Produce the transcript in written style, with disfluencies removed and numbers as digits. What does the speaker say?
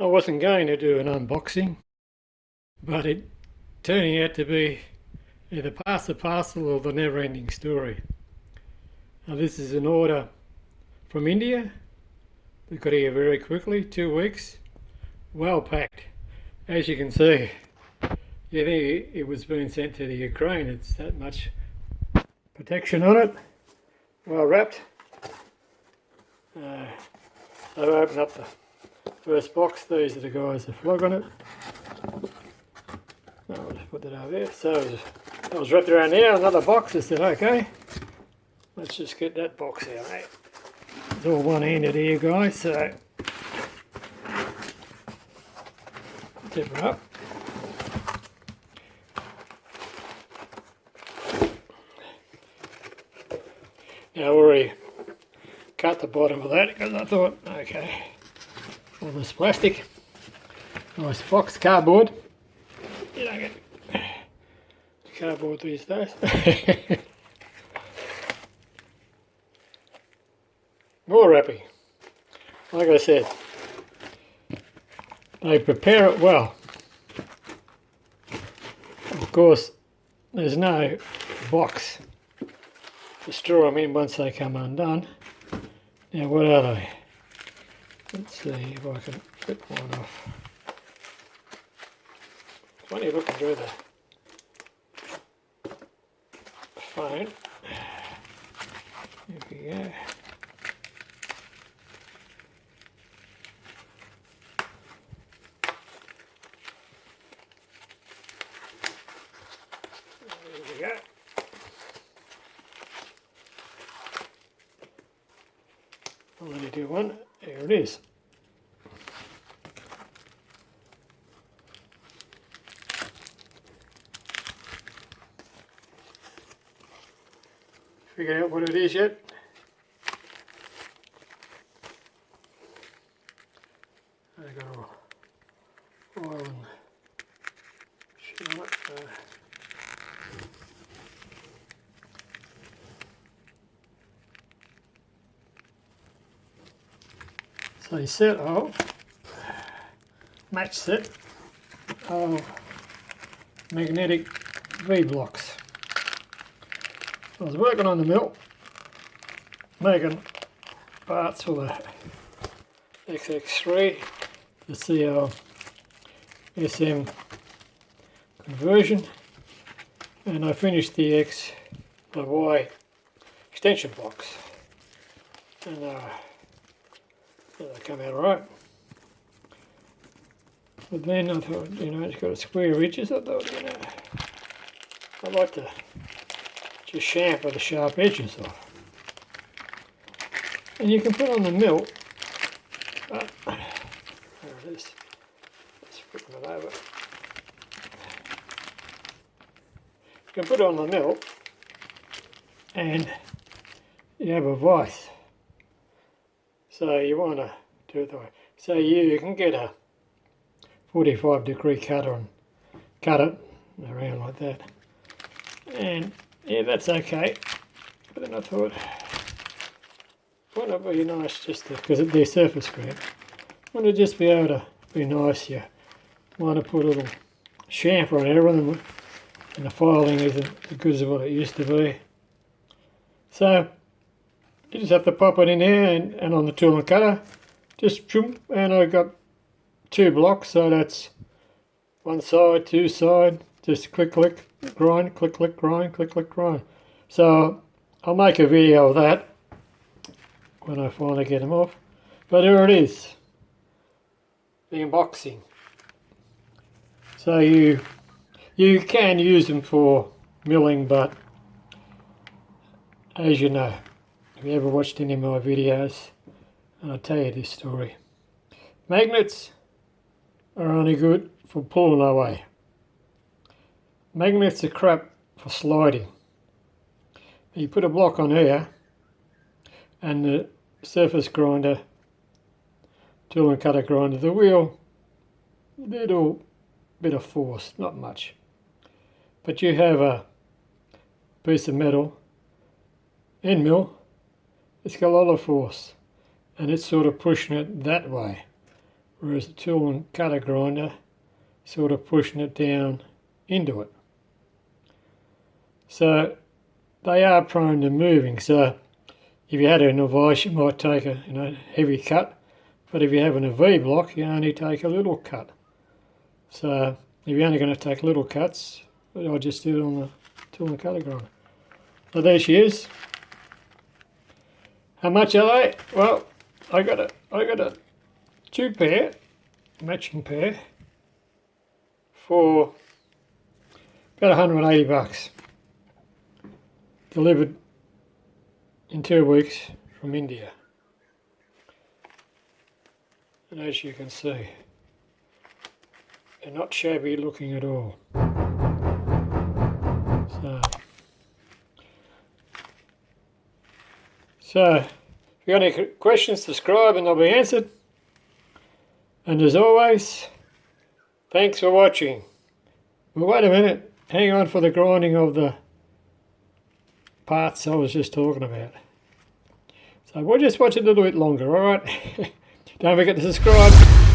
I wasn't going to do an unboxing, but it turning out to be either part and parcel of the never-ending story. Now this is an order from India. They got here very quickly, 2 weeks, well packed. As you can see, you think it was being sent to the Ukraine. It's that much protection on it, well wrapped. I've opened up the first box. These are the guys that flog on it. I'll just put that over there. So I was wrapped around there, another box. I said, okay, let's just get that box out, mate. It's all one-handed here, guys, so tip it up. Now I already cut the bottom of that because I thought, okay, all this plastic, nice box, cardboard. You don't get cardboard these days. More wrapping. Like I said, they prepare it well. Of course, there's no box to store them in once they come undone. Now what are they? Let's see if I can rip one off. Funny looking through the phone. Here we go. There we go. I'll only do one. There it is. Figured out what it is yet? I got all oil and shit on it. So a set of match set of magnetic V-blocks. I was working on the mill, making parts for the XX3, the CL-SM conversion, and I finished the Y extension box, and they come out alright. But then I thought, it's got a square edges. I thought, I'd like to just chamfer the sharp edges off. And you can put on the mill, there it is, let's flip it over. You can put it on the mill and you have a vise. So you want to do it that way. So you can get a 45-degree cutter and cut it around like that. And yeah, that's okay. But then I thought, wouldn't it be nice just to, because they're surface grade, wouldn't it just be able to be nice? You want to put a little chamfer on everything, and the filing isn't as good as what it used to be. So you just have to pop it in there and on the tool and cutter, just trim, and I've got 2 blocks, so that's one side, 2 side, just click, click, grind, click, click, grind, click, click, grind. So I'll make a video of that when I finally get them off. But here it is, the unboxing. So you can use them for milling, but as you know, if you ever watched any of my videos, and I'll tell you this story, magnets are only good for pulling away. Magnets are crap for sliding. You put a block on here and the surface grinder, tool and cutter grinder, the wheel, little bit of force, not much. But you have a piece of metal end mill, it's got a lot of force and it's sort of pushing it that way. whereas the tool and cutter grinder sort of pushing it down into it. So they are prone to moving. So if you had an advice, you might take a heavy cut, but if you're having a V block, you only take a little cut. So if you're only going to take little cuts, I'll just do it on the tool and cutter grinder. So there she is. How much are they? Well, I got a 2 pair, matching pair, for about $180. Delivered in 2 weeks from India. And as you can see, they're not shabby looking at all. So if you got any questions, subscribe and they'll be answered. And as always, thanks for watching. Well, wait a minute, hang on for the grinding of the parts I was just talking about. So we'll just watch a little bit longer, alright? Don't forget to subscribe.